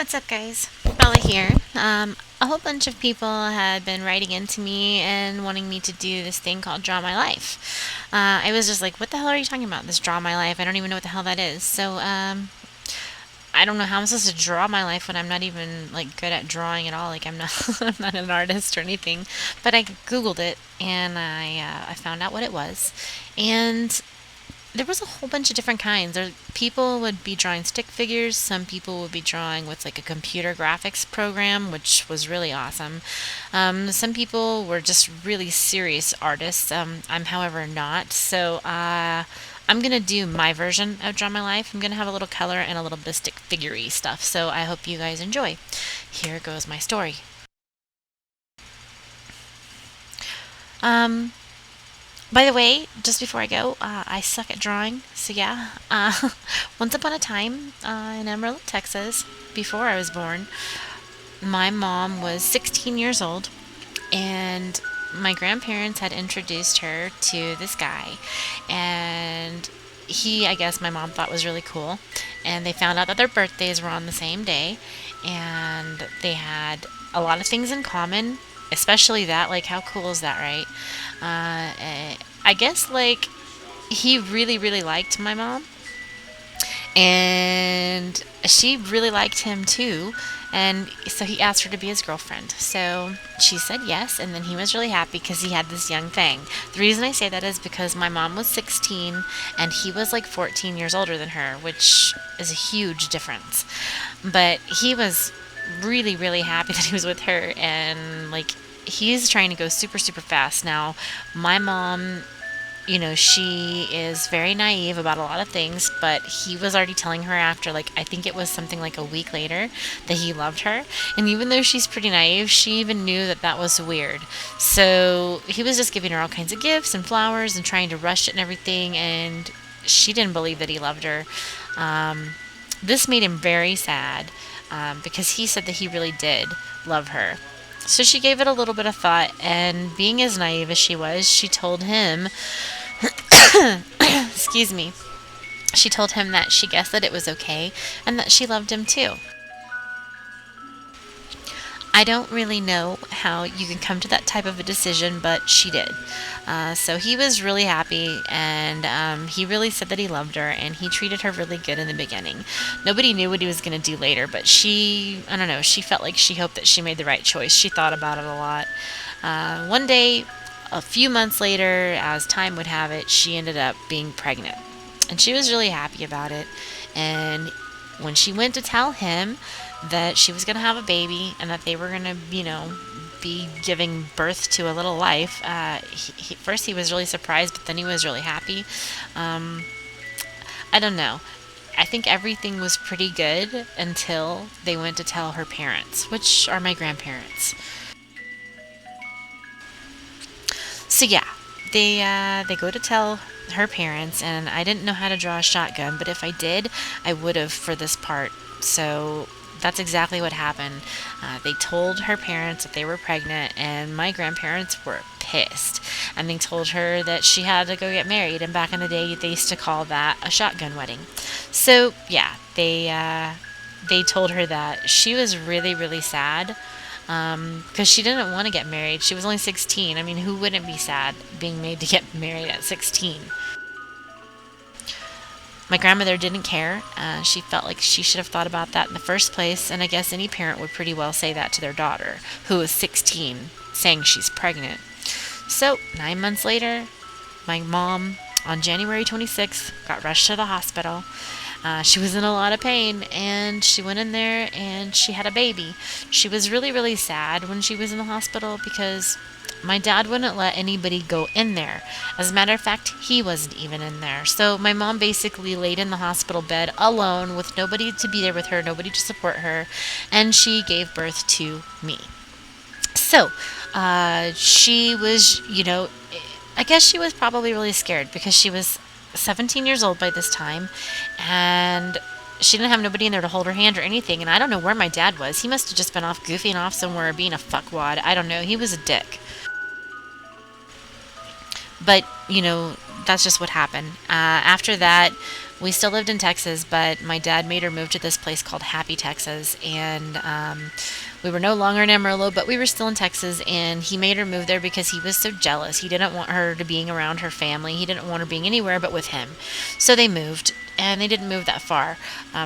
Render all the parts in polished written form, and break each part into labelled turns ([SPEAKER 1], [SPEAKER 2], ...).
[SPEAKER 1] What's up, guys? Bella here. A whole bunch of people had been writing into me and wanting me to do this thing called Draw My Life. I was just like, what the hell are you talking about? This Draw My Life? I don't even know what the hell that is. So, I don't know how I'm supposed to draw my life when I'm not even like good at drawing at all. Like I'm not, I'm not an artist or anything. But I googled it and I found out what it was, and there was a whole bunch of different kinds. People would be drawing stick figures. Some people would be drawing with like a computer graphics program, which was really awesome. Some people were just really serious artists. I'm, however, not. So I'm gonna do my version of Draw My Life. I'm gonna have a little color and a little bit of stick figure-y stuff. So I hope you guys enjoy. Here goes my story. Um, By the way, just before I go, I suck at drawing, so yeah. Once upon a time, in Amarillo, Texas, before I was born, my mom was 16 years old, and my grandparents had introduced her to this guy, and I guess my mom thought was really cool, and they found out that their birthdays were on the same day, and they had a lot of things in common, especially that, like, how cool is that, right? I guess, like, he really, really liked my mom, and she really liked him too. And so he asked her to be his girlfriend. So she said yes, and then he was really happy because he had this young thing. The reason I say that is because my mom was 16 and he was like 14 years older than her, which is a huge difference. But he was really, really happy that he was with her, and like he's trying to go super, super fast. Now, my mom, she is very naive about a lot of things, but he was already telling her after, like, I think it was something like a week later, that he loved her. And even though she's pretty naive, she even knew that that was weird. So he was just giving her all kinds of gifts and flowers and trying to rush it and everything, and she didn't believe that he loved her. This made him very sad, because he said that he really did love her. So she gave it a little bit of thought, and being as naive as she was, she told him, excuse me, she told him that she guessed that it was okay and that she loved him too. I don't really know how you can come to that type of a decision, but she did. So he was really happy, and he really said that he loved her, and he treated her really good in the beginning. Nobody knew what he was going to do later, but I don't know, she felt like she hoped that she made the right choice. She thought about it a lot. One day, a few months later, as time would have it, she ended up being pregnant. And she was really happy about it. And when she went to tell him that she was going to have a baby and that they were going to, be giving birth to a little life, first he was really surprised, but then he was really happy. I don't know. I think everything was pretty good until they went to tell her parents, which are my grandparents. So yeah, they go to tell her parents, and I didn't know how to draw a shotgun, but if I did, I would have for this part. So that's exactly what happened. They told her parents that they were pregnant, and my grandparents were pissed. And they told her that she had to go get married, and back in the day, they used to call that a shotgun wedding. So yeah, they told her that. She was really, really sad, because she didn't want to get married. She was only 16. I mean, who wouldn't be sad being made to get married at 16? My grandmother didn't care. She felt like she should have thought about that in the first place, and I guess any parent would pretty well say that to their daughter, who is 16, saying she's pregnant. So, 9 months later, my mom, on January 26th, got rushed to the hospital. She was in a lot of pain, and she went in there and she had a baby. She was really, really sad when she was in the hospital because my dad wouldn't let anybody go in there. As a matter of fact, he wasn't even in there. So my mom basically laid in the hospital bed alone with nobody to be there with her, nobody to support her, and she gave birth to me. So she was, I guess she was probably really scared because she was 17 years old by this time, and she didn't have nobody in there to hold her hand or anything, and I don't know where my dad was. He must have just been off goofing off somewhere, being a fuckwad. I don't know. He was a dick. But, that's just what happened. After that, We still lived in Texas, but my dad made her move to this place called Happy, Texas. And we were no longer in Amarillo, but we were still in Texas. And he made her move there because he was so jealous. He didn't want her to being around her family. He didn't want her being anywhere but with him. So they moved. And they didn't move that far.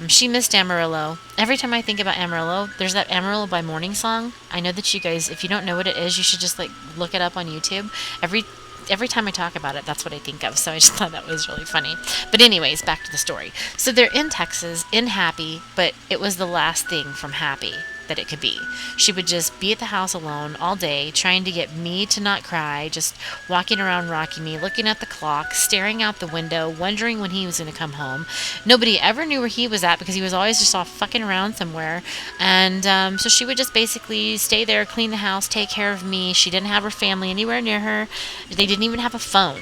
[SPEAKER 1] She missed Amarillo. Every time I think about Amarillo, there's that Amarillo by Morning song. I know that you guys, if you don't know what it is, you should just like look it up on YouTube. Every time I talk about it, that's what I think of. So I just thought that was really funny. But anyways, back to the story. So they're in Texas, in Happy, but it was the last thing from Happy that it could be. She would just be at the house alone all day, trying to get me to not cry, just walking around rocking me, looking at the clock, staring out the window, wondering when he was going to come home. Nobody ever knew where he was at because he was always just off fucking around somewhere. And so she would just basically stay there, clean the house, take care of me. She didn't have her family anywhere near her. They didn't even have a phone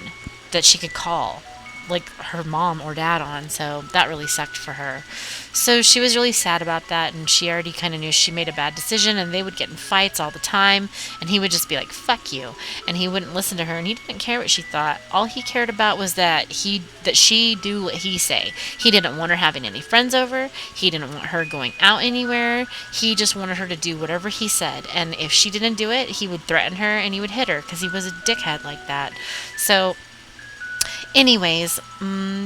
[SPEAKER 1] that she could call like her mom or dad on, so that really sucked for her. So she was really sad about that, and she already kind of knew she made a bad decision, and they would get in fights all the time, and he would just be like, fuck you, and he wouldn't listen to her, and he didn't care what she thought. All he cared about was that she do what he say. He didn't want her having any friends over. He didn't want her going out anywhere. He just wanted her to do whatever he said, and if she didn't do it, he would threaten her, and he would hit her, because he was a dickhead like that. So anyways,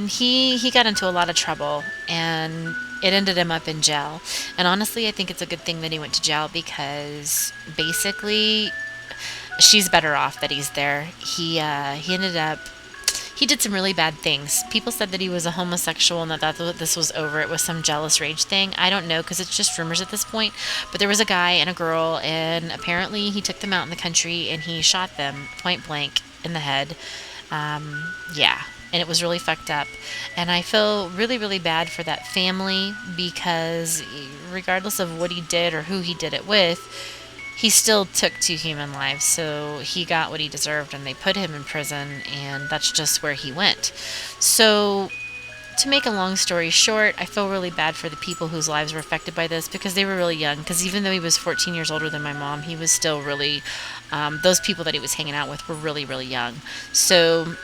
[SPEAKER 1] he got into a lot of trouble, and it ended him up in jail. And honestly, I think it's a good thing that he went to jail because basically she's better off that he's there. He ended up he did some really bad things. People said that he was a homosexual and that this was over. It was some jealous rage thing. I don't know because it's just rumors at this point. But there was a guy and a girl, and apparently he took them out in the country and he shot them point blank in the head. Yeah, and it was really fucked up. And I feel really, really bad for that family because regardless of what he did or who he did it with, he still took two human lives. So he got what he deserved, and they put him in prison, and that's just where he went. So to make a long story short, I feel really bad for the people whose lives were affected by this because they were really young. Because even though he was 14 years older than my mom, he was still really, those people that he was hanging out with were really, really young. So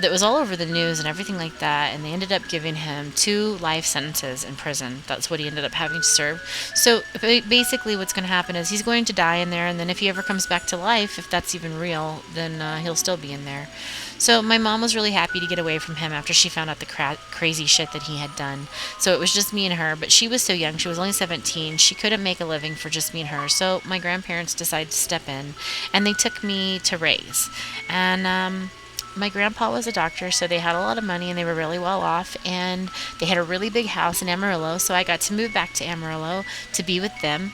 [SPEAKER 1] that was all over the news and everything like that, and they ended up giving him 2 life sentences in prison. That's what he ended up having to serve. So basically what's going to happen is he's going to die in there, and then if he ever comes back to life, if that's even real, then he'll still be in there. So my mom was really happy to get away from him after she found out the crazy shit that he had done. So it was just me and her, but she was so young. She was only 17. She couldn't make a living for just me and her. So my grandparents decided to step in, and they took me to raise. And my grandpa was a doctor, so they had a lot of money and they were really well off, and they had a really big house in Amarillo, so I got to move back to Amarillo to be with them.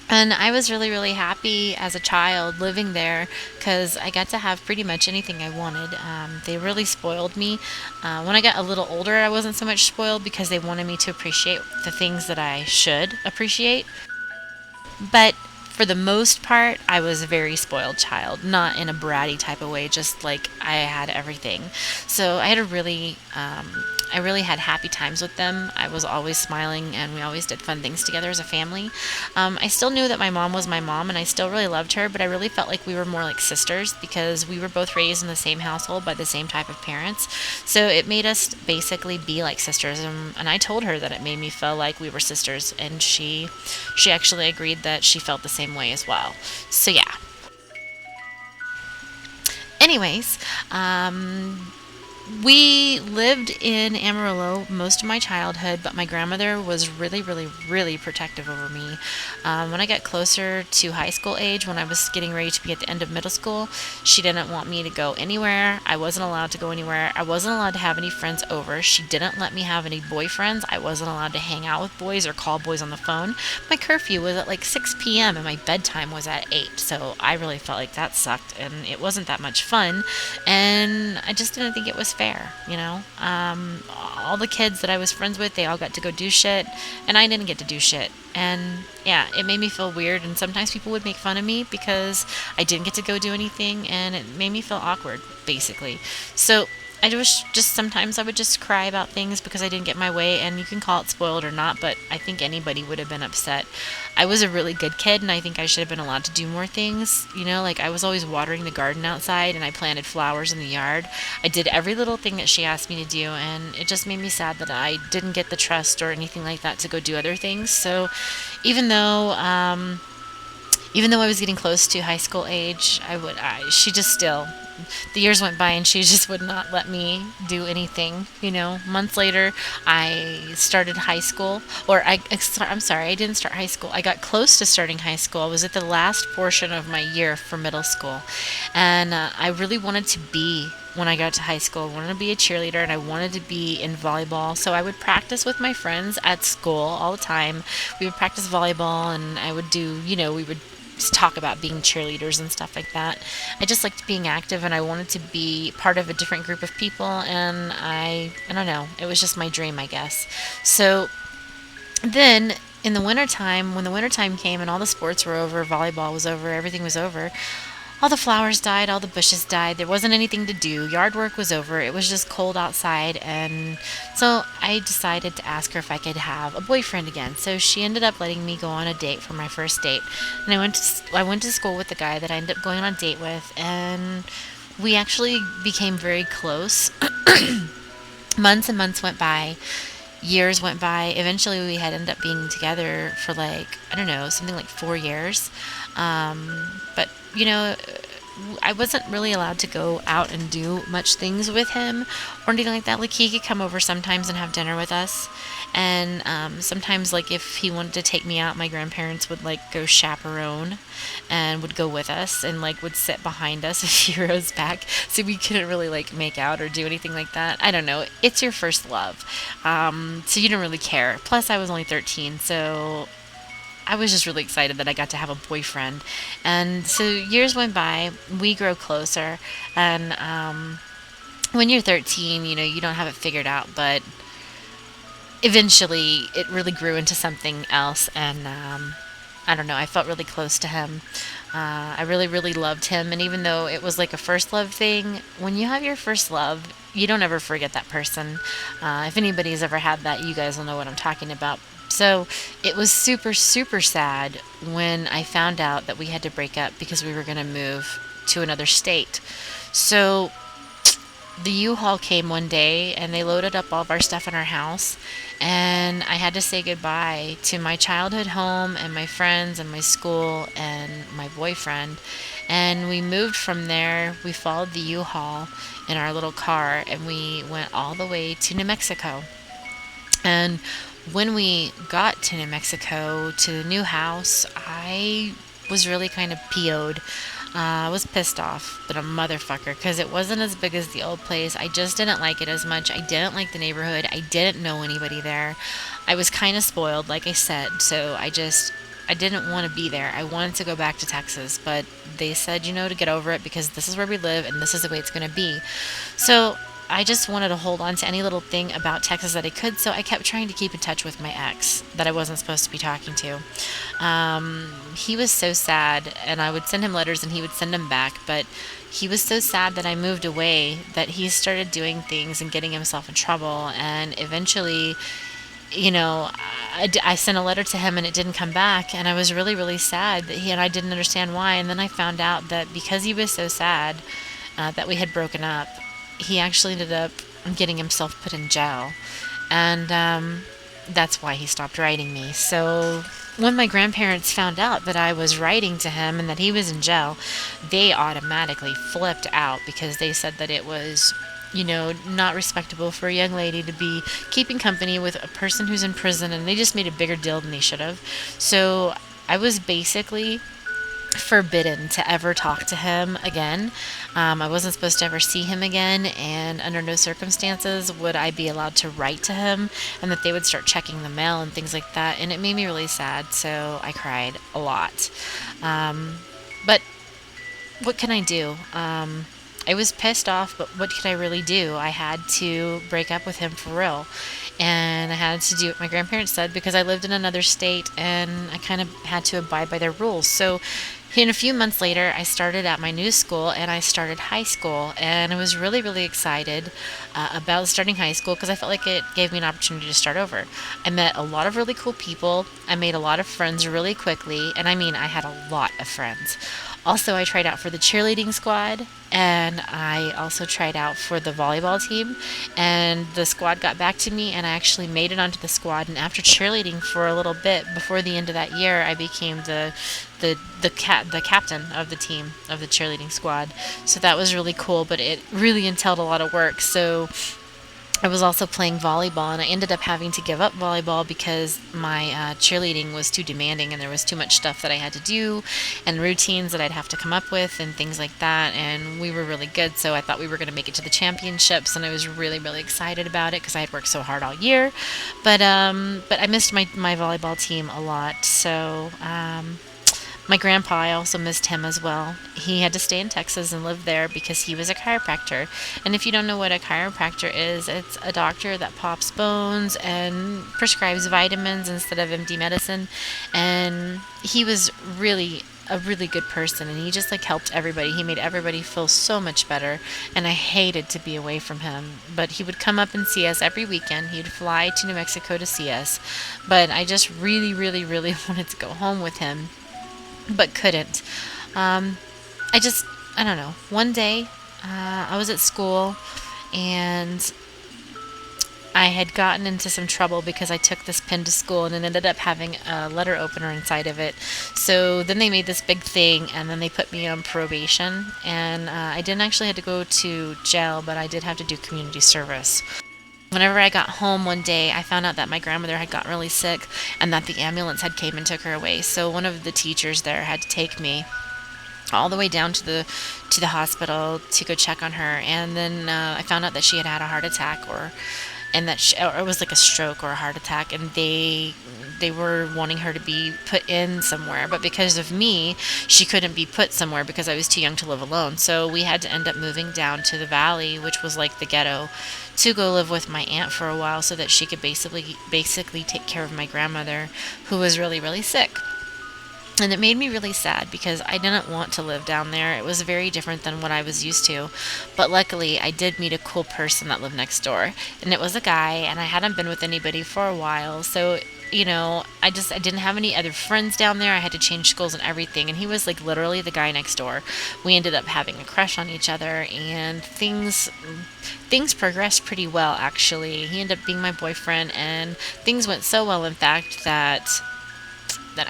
[SPEAKER 1] And I was really, really happy as a child living there because I got to have pretty much anything I wanted. They really spoiled me. When I got a little older, I wasn't so much spoiled because they wanted me to appreciate the things that I should appreciate. But for the most part, I was a very spoiled child, not in a bratty type of way, just like I had everything. So I really had happy times with them. I was always smiling, and we always did fun things together as a family. I still knew that my mom was my mom, and I still really loved her, but I really felt like we were more like sisters because we were both raised in the same household by the same type of parents. So it made us basically be like sisters, and I told her that it made me feel like we were sisters, and she actually agreed that she felt the same way as well. So yeah. Anyways, we lived in Amarillo most of my childhood, but my grandmother was really, really, really protective over me. When I got closer to high school age, when I was getting ready to be at the end of middle school, she didn't want me to go anywhere. I wasn't allowed to go anywhere. I wasn't allowed to have any friends over. She didn't let me have any boyfriends. I wasn't allowed to hang out with boys or call boys on the phone. My curfew was at like 6 p.m. and my bedtime was at 8, so I really felt like that sucked, and it wasn't that much fun, and I just didn't think it was fair, you know. All the kids that I was friends with, they all got to go do shit, and I didn't get to do shit. And yeah, it made me feel weird, and sometimes people would make fun of me because I didn't get to go do anything, and it made me feel awkward, basically. So I was just sometimes I would just cry about things because I didn't get my way, and you can call it spoiled or not, but I think anybody would have been upset. I was a really good kid, and I think I should have been allowed to do more things. Like I was always watering the garden outside, and I planted flowers in the yard. I did every little thing that she asked me to do, and it just made me sad that I didn't get the trust or anything like that to go do other things. So even though um, even though I was getting close to high school age, she just still, the years went by and she just would not let me do anything. Months later, I started high school, I'm sorry, I didn't start high school. I got close to starting high school. I was at the last portion of my year for middle school, and I really wanted to be. When I got to high school, I wanted to be a cheerleader and I wanted to be in volleyball. So I would practice with my friends at school all the time. We would practice volleyball and I would do, we would talk about being cheerleaders and stuff like that. I just liked being active and I wanted to be part of a different group of people, and I don't know, it was just my dream, I guess. So then in the wintertime, when the wintertime came and all the sports were over, volleyball was over, everything was over, all the flowers died, all the bushes died. There wasn't anything to do. Yard work was over. It was just cold outside. And so I decided to ask her if I could have a boyfriend again. So she ended up letting me go on a date for my first date. And I went to school with the guy that I ended up going on a date with, and we actually became very close. Months and months went by. Years went by. Eventually, we had ended up being together for like, I don't know, something like 4 years. But, I wasn't really allowed to go out and do much things with him or anything like that. Like, he could come over sometimes and have dinner with us. And sometimes, like, if he wanted to take me out, my grandparents would, like, go chaperone and would go with us and, like, would sit behind us a few rows back. So we couldn't really, like, make out or do anything like that. I don't know. It's your first love. So you don't really care. Plus, I was only 13, so I was just really excited that I got to have a boyfriend. And so years went by, we grow closer, and when you're 13, you don't have it figured out, but eventually it really grew into something else, and I don't know, I felt really close to him. I really, really loved him, and even though it was like a first love thing, when you have your first love, you don't ever forget that person. If anybody's ever had that, you guys will know what I'm talking about. So it was super, super sad when I found out that we had to break up because we were going to move to another state. So the U-Haul came one day and they loaded up all of our stuff in our house, and I had to say goodbye to my childhood home and my friends and my school and my boyfriend. And we moved from there. We followed the U-Haul in our little car and we went all the way to New Mexico. And when we got to New Mexico to the new house, I was really kind of PO'd. I was pissed off, but a motherfucker, because it wasn't as big as the old place. I just didn't like it as much. I didn't like the neighborhood. I didn't know anybody there. I was kind of spoiled, like I said, so I didn't want to be there. I wanted to go back to Texas, but they said, to get over it because this is where we live and this is the way it's going to be. So I just wanted to hold on to any little thing about Texas that I could, so I kept trying to keep in touch with my ex that I wasn't supposed to be talking to. He was so sad, and I would send him letters and he would send them back, but he was so sad that I moved away that he started doing things and getting himself in trouble, and eventually, I sent a letter to him and it didn't come back, and I was really, really sad that he and I didn't understand why, and then I found out that because he was so sad that we had broken up, he actually ended up getting himself put in jail. And that's why he stopped writing me. So when my grandparents found out that I was writing to him and that he was in jail, they automatically flipped out because they said that it was, not respectable for a young lady to be keeping company with a person who's in prison, and they just made a bigger deal than they should have. So I was basically forbidden to ever talk to him again. I wasn't supposed to ever see him again, and under no circumstances would I be allowed to write to him, and that they would start checking the mail and things like that, and it made me really sad, so I cried a lot. But what can I do? I was pissed off, but what could I really do? I had to break up with him for real. And I had to do what my grandparents said because I lived in another state and I kind of had to abide by their rules. So And a few months later, I started at my new school and I started high school. And I was really, really excited about starting high school because I felt like it gave me an opportunity to start over. I met a lot of really cool people. I made a lot of friends really quickly. And I mean, I had a lot of friends. Also, I tried out for the cheerleading squad, and I also tried out for the volleyball team. And the squad got back to me, and I actually made it onto the squad. And after cheerleading for a little bit before the end of that year, I became the captain of the team of the cheerleading squad. So that was really cool, but it really entailed a lot of work. So I was also playing volleyball, and I ended up having to give up volleyball because my cheerleading was too demanding, and there was too much stuff that I had to do, and routines that I'd have to come up with, and things like that. And we were really good, so I thought we were going to make it to the championships, and I was really, really excited about it because I had worked so hard all year. But I missed my volleyball team a lot, so. My grandpa, I also missed him as well. He had to stay in Texas and live there because he was a chiropractor. And if you don't know what a chiropractor is, it's a doctor that pops bones and prescribes vitamins instead of empty medicine. And he was really a really good person, and he just like helped everybody. He made everybody feel so much better, and I hated to be away from him. But he would come up and see us every weekend. He'd fly to New Mexico to see us. But I just really, really, really wanted to go home with him, but couldn't. Um, I don't know. One day, I was at school and I had gotten into some trouble because I took this pen to school and it ended up having a letter opener inside of it. So then they made this big thing and then they put me on probation. And I didn't actually have to go to jail, but I did have to do community service. Whenever I got home one day, I found out that my grandmother had gotten really sick and that the ambulance had came and took her away. So one of the teachers there had to take me all the way down to the hospital to go check on her. And then I found out that she had had a heart attack, or it was like a stroke or a heart attack, and they were wanting her to be put in somewhere, but because of me, she couldn't be put somewhere because I was too young to live alone. So we had to end up moving down to the valley, which was like the ghetto, to go live with my aunt for a while so that she could basically take care of my grandmother, who was really, really sick. And it made me really sad because I didn't want to live down there. It was very different than what I was used to. But luckily, I did meet a cool person that lived next door. And it was a guy, and I hadn't been with anybody for a while. So, I didn't have any other friends down there. I had to change schools and everything. And he was like literally the guy next door. We ended up having a crush on each other, and things progressed pretty well, actually. He ended up being my boyfriend, and things went so well, in fact, that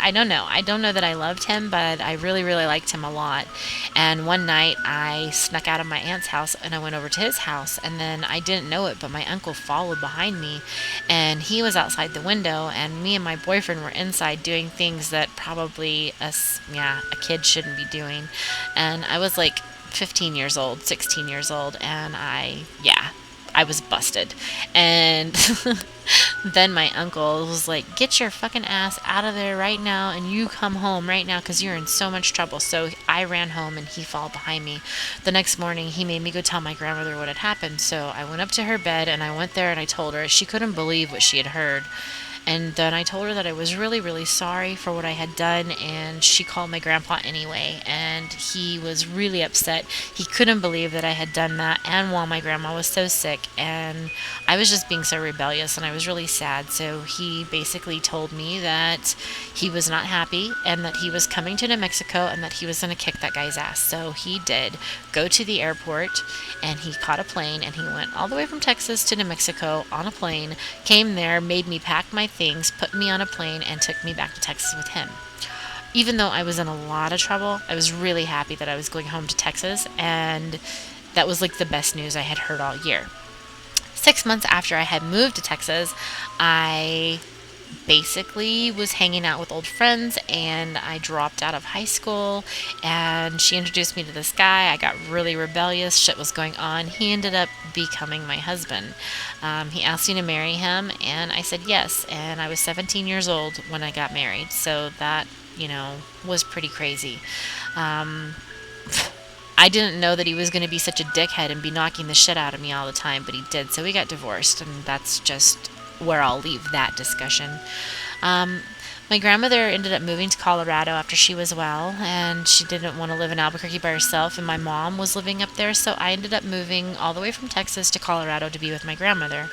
[SPEAKER 1] I don't know. I don't know that I loved him, but I really, really liked him a lot. And one night I snuck out of my aunt's house and I went over to his house, and then I didn't know it, but my uncle followed behind me, and he was outside the window, and me and my boyfriend were inside doing things that probably a kid shouldn't be doing. And I was like 15 years old, 16 years old, and I was busted. And then my uncle was like, "Get your fucking ass out of there right now, and you come home right now because you're in so much trouble." So I ran home and he followed behind me. The next morning, he made me go tell my grandmother what had happened. So I went up to her bed and I went there and I told her. She couldn't believe what she had heard. And then I told her that I was really, really sorry for what I had done, and she called my grandpa anyway, and he was really upset. He couldn't believe that I had done that, and while my grandma was so sick, and I was just being so rebellious, and I was really sad. So he basically told me that he was not happy, and that he was coming to New Mexico, and that he was going to kick that guy's ass. So he did go to the airport, and he caught a plane, and he went all the way from Texas to New Mexico on a plane, came there, made me pack my things, put me on a plane, and took me back to Texas with him. Even though I was in a lot of trouble, I was really happy that I was going home to Texas, and that was like the best news I had heard all year. 6 months after I had moved to Texas, I basically was hanging out with old friends, and I dropped out of high school, and she introduced me to this guy. I got really rebellious. Shit was going on. He ended up becoming my husband. He asked me to marry him, and I said yes, and I was 17 years old when I got married, so that, was pretty crazy. I didn't know that he was going to be such a dickhead and be knocking the shit out of me all the time, but he did. So we got divorced, and that's just where I'll leave that discussion. My grandmother ended up moving to Colorado after she was well, and she didn't want to live in Albuquerque by herself, and my mom was living up there, so I ended up moving all the way from Texas to Colorado to be with my grandmother.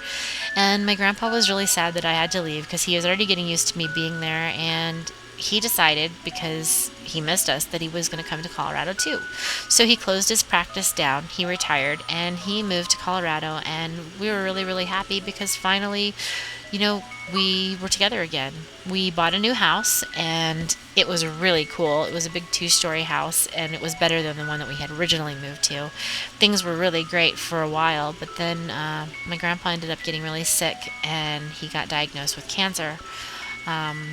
[SPEAKER 1] And my grandpa was really sad that I had to leave because he was already getting used to me being there, and he decided, because he missed us, that he was going to come to Colorado too. So he closed his practice down, he retired, and he moved to Colorado, and we were really, really happy because finally, we were together again. We bought a new house, and it was really cool. It was a big 2-story house, and it was better than the one that we had originally moved to. Things were really great for a while, but then my grandpa ended up getting really sick, and he got diagnosed with cancer.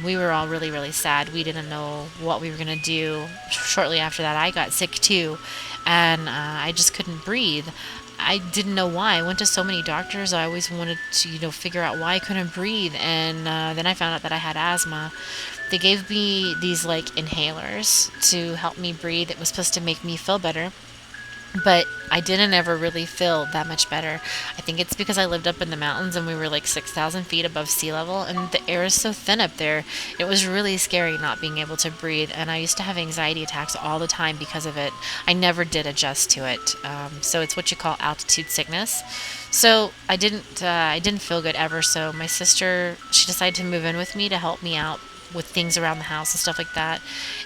[SPEAKER 1] We were all really, really sad. We didn't know what we were going to do. Shortly after that, I got sick too, and I just couldn't breathe. I didn't know why. I went to so many doctors. I always wanted to, figure out why I couldn't breathe, and then I found out that I had asthma. They gave me these like inhalers to help me breathe. It was supposed to make me feel better, but I didn't ever really feel that much better. I think it's because I lived up in the mountains and we were like 6,000 feet above sea level, and the air is so thin up there. It was really scary not being able to breathe, and I used to have anxiety attacks all the time because of it. I never did adjust to it. So it's what you call altitude sickness. So I didn't feel good ever. So my sister, she decided to move in with me to help me out with things around the house and stuff like that.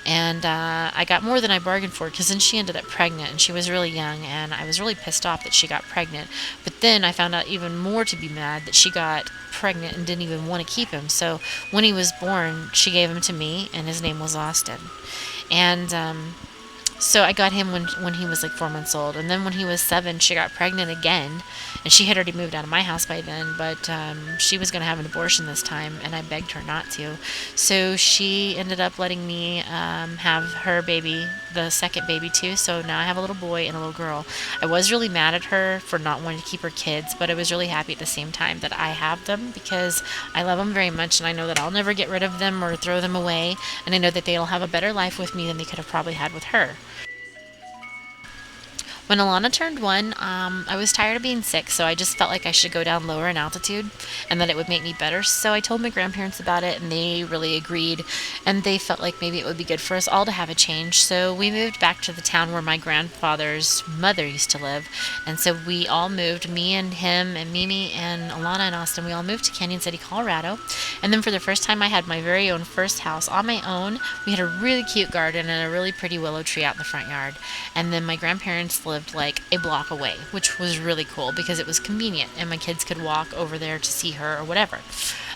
[SPEAKER 1] And I got more than I bargained for, because then she ended up pregnant, and she was really young, and I was really pissed off that she got pregnant. But then I found out even more to be mad that she got pregnant and didn't even want to keep him. So when he was born, she gave him to me, and his name was Austin. And so I got him when he was like 4 months old, and then when he was 7, she got pregnant again, and she had already moved out of my house by then, but she was going to have an abortion this time, and I begged her not to. So she ended up letting me have her baby, the second baby too. So now I have a little boy and a little girl. I was really mad at her for not wanting to keep her kids, but I was really happy at the same time that I have them, because I love them very much, and I know that I'll never get rid of them or throw them away, and I know that they'll have a better life with me than they could have probably had with her. When Alana turned 1, I was tired of being sick, so I just felt like I should go down lower in altitude and that it would make me better. So I told my grandparents about it, and they really agreed, and they felt like maybe it would be good for us all to have a change. So we moved back to the town where my grandfather's mother used to live, and so we all moved, me and him and Mimi and Alana and Austin, we all moved to Canyon City, Colorado. And then for the first time, I had my very own first house on my own. We had a really cute garden and a really pretty willow tree out in the front yard. And then my grandparents lived like a block away, which was really cool because it was convenient, and my kids could walk over there to see her or whatever.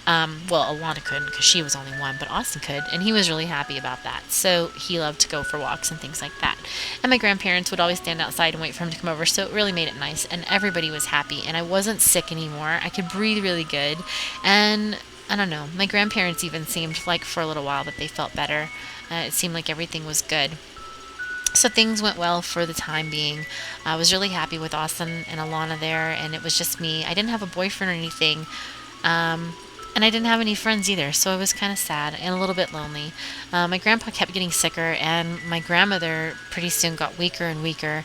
[SPEAKER 1] Well, Alana couldn't because she was only 1, but Austin could, and he was really happy about that. So he loved to go for walks and things like that. And my grandparents would always stand outside and wait for him to come over, so it really made it nice, and everybody was happy, and I wasn't sick anymore. I could breathe really good, and I don't know, my grandparents even seemed like for a little while that they felt better. It seemed like everything was good. So things went well for the time being. I was really happy with Austin and Alana there, and it was just me. I didn't have a boyfriend or anything, and I didn't have any friends either, so I was kind of sad and a little bit lonely. My grandpa kept getting sicker, and my grandmother pretty soon got weaker and weaker,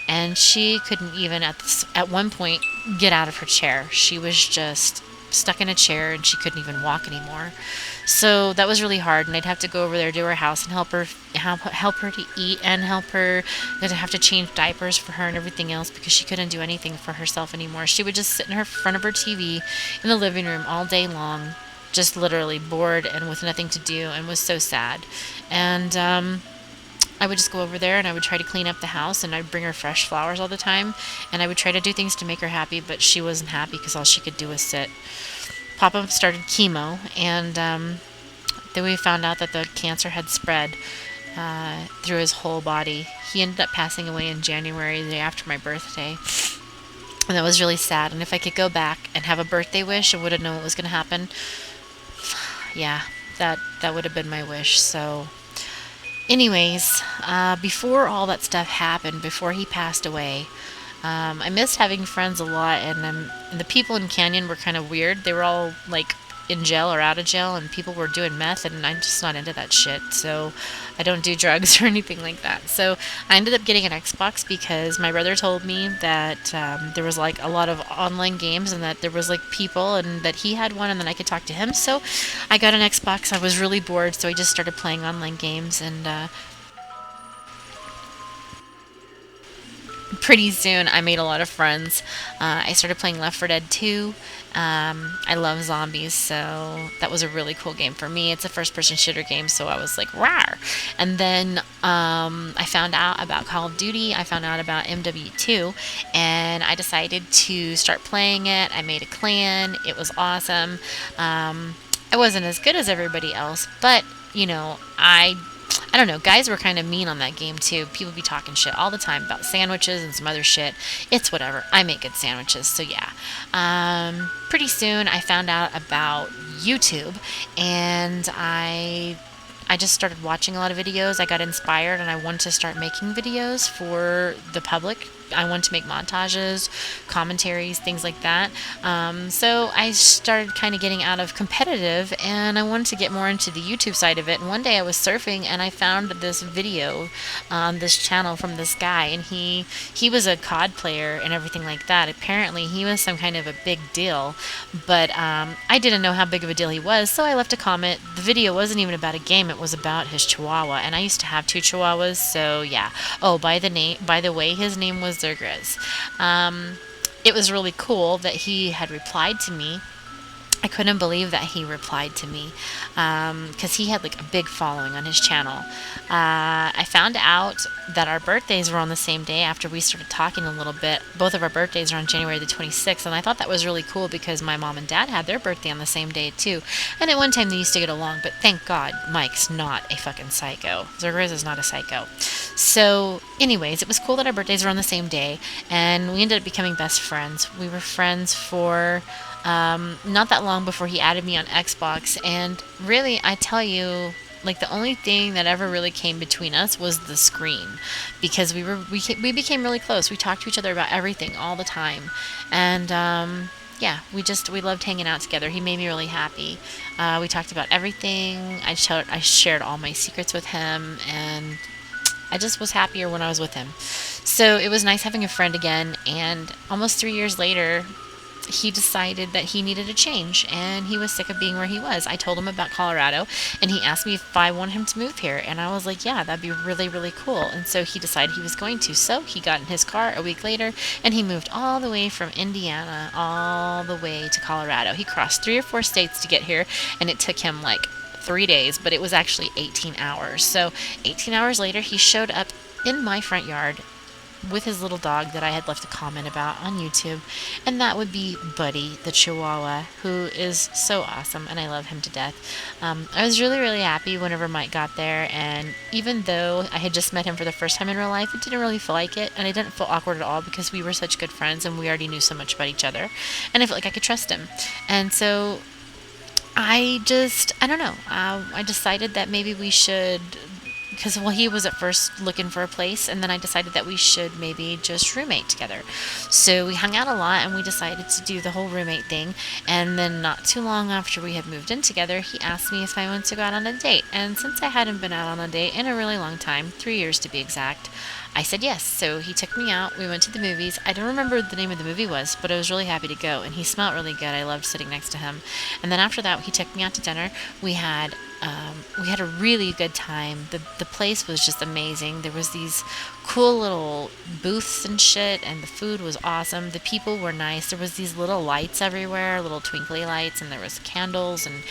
[SPEAKER 1] and she couldn't even at one point get out of her chair. She was just stuck in a chair, and she couldn't even walk anymore. So that was really hard, and I'd have to go over there to her house and help her to eat, and help her. I'd have to change diapers for her and everything else because she couldn't do anything for herself anymore. She would just sit in her front of her TV in the living room all day long, just literally bored and with nothing to do, and was so sad. And I would just go over there and I would try to clean up the house, and I'd bring her fresh flowers all the time, and I would try to do things to make her happy, but she wasn't happy because all she could do was sit. Papa started chemo, and then we found out that the cancer had spread through his whole body. He ended up passing away in January, the day after my birthday, and that was really sad. And if I could go back and have a birthday wish, I would have known what was going to happen. Yeah, that would have been my wish. So anyways, before all that stuff happened, before he passed away, I missed having friends a lot, and the people in Canyon were kind of weird. They were all like in jail or out of jail, and people were doing meth, and I'm just not into that shit. So I don't do drugs or anything like that. So I ended up getting an Xbox because my brother told me that there was like a lot of online games and that there was like people and that he had one and then I could talk to him. So I got an Xbox. I was really bored, so I just started playing online games, and pretty soon I made a lot of friends. I started playing Left 4 Dead 2. I love zombies, so that was a really cool game for me. It's a first person shooter game, so I was like, rawr. And then I found out about Call of Duty. I found out about MW2, and I decided to start playing it. I made a clan. It was awesome. I wasn't as good as everybody else, but I don't know, guys were kind of mean on that game too. People be talking shit all the time about sandwiches and some other shit. It's whatever. I make good sandwiches, so yeah. Pretty soon I found out about YouTube, and I just started watching a lot of videos. I got inspired and I wanted to start making videos for the public. I wanted to make montages, commentaries, things like that. So I started kind of getting out of competitive and I wanted to get more into the YouTube side of it. And one day I was surfing and I found this video on this channel from this guy, and he was a COD player and everything like that. Apparently he was some kind of a big deal, but I didn't know how big of a deal he was, so I left a comment. The video wasn't even about a game, it was about his chihuahua, and I used to have 2 chihuahuas, so yeah. Oh, by the way, his name was Zergriz. It was really cool that he had replied to me. I couldn't believe that he replied to me because he had like a big following on his channel. I found out that our birthdays were on the same day after we started talking a little bit. Both of our birthdays are on January the 26th, and I thought that was really cool because my mom and dad had their birthday on the same day too. And at one time they used to get along, but thank God Mike's not a fucking psycho. Zergriz is not a psycho. So anyways, it was cool that our birthdays were on the same day, and we ended up becoming best friends. We were friends for not that long before he added me on Xbox, and really, I tell you, like the only thing that ever really came between us was the screen, because we became really close. We talked to each other about everything all the time, and yeah, we loved hanging out together. He made me really happy. We talked about everything. I shared all my secrets with him, and I just was happier when I was with him. So it was nice having a friend again, and almost 3 years later, he decided that he needed a change and he was sick of being where he was. I told him about Colorado and he asked me if I wanted him to move here, and I was like, yeah, that'd be really, really cool. And so he decided he was going to. So he got in his car a week later and he moved all the way from Indiana all the way to Colorado. He crossed 3 or 4 states to get here, and it took him like 3 days, but it was actually 18 hours. So 18 hours later, he showed up in my front yard with his little dog that I had left a comment about on YouTube, and that would be Buddy the Chihuahua, who is so awesome, and I love him to death. I was really, really happy whenever Mike got there, and even though I had just met him for the first time in real life, it didn't really feel like it, and I didn't feel awkward at all because we were such good friends and we already knew so much about each other, and I felt like I could trust him. And so I don't know, I decided that maybe we should, because he was at first looking for a place, and then I decided that we should maybe just roommate together. So we hung out a lot and we decided to do the whole roommate thing, and then not too long after we had moved in together, he asked me if I wanted to go out on a date. And since I hadn't been out on a date in a really long time, 3 years to be exact, I said yes. So he took me out. We went to the movies. I don't remember what the name of the movie was, but I was really happy to go, and he smelled really good. I loved sitting next to him. And then after that, he took me out to dinner. We had a really good time. The place was just amazing. There was these cool little booths and shit, and the food was awesome. The people were nice. There was these little lights everywhere, little twinkly lights, and there was candles, and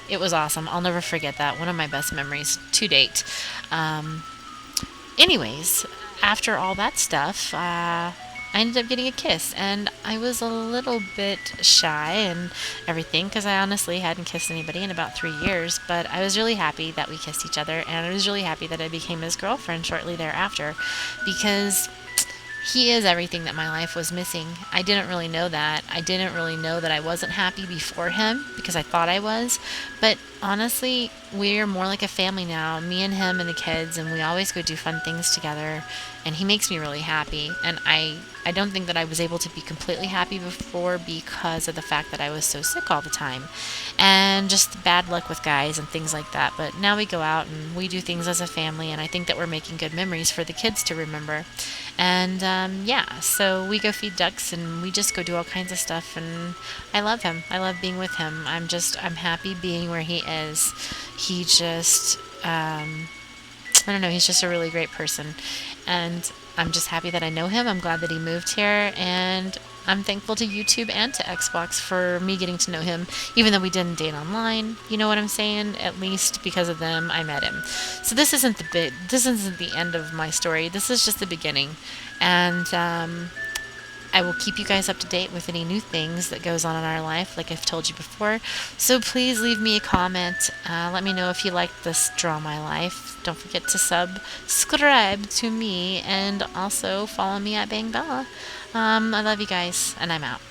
[SPEAKER 1] it was awesome. I'll never forget that. One of my best memories to date. Anyways, after all that stuff, I ended up getting a kiss, and I was a little bit shy and everything because I honestly hadn't kissed anybody in about 3 years, but I was really happy that we kissed each other, and I was really happy that I became his girlfriend shortly thereafter, because he is everything that my life was missing. I didn't really know that. I didn't really know that I wasn't happy before him because I thought I was. But honestly, we're more like a family now, me and him and the kids, and we always go do fun things together. And he makes me really happy. And I I don't think that I was able to be completely happy before because of the fact that I was so sick all the time and just bad luck with guys and things like that. But now we go out and we do things as a family, and I think that we're making good memories for the kids to remember. And yeah, so we go feed ducks and we just go do all kinds of stuff. And I love him. I love being with him. I'm happy being where he is. He just, I don't know, he's just a really great person. And I'm just happy that I know him. I'm glad that he moved here. And I'm thankful to YouTube and to Xbox for me getting to know him, even though we didn't date online. You know what I'm saying? At least because of them, I met him. So this isn't the end of my story. This is just the beginning. And I will keep you guys up to date with any new things that goes on in our life, like I've told you before. So please leave me a comment. Let me know if you like this Draw My Life. Don't forget to subscribe to me and also follow me at Bang Bella. I love you guys, and I'm out.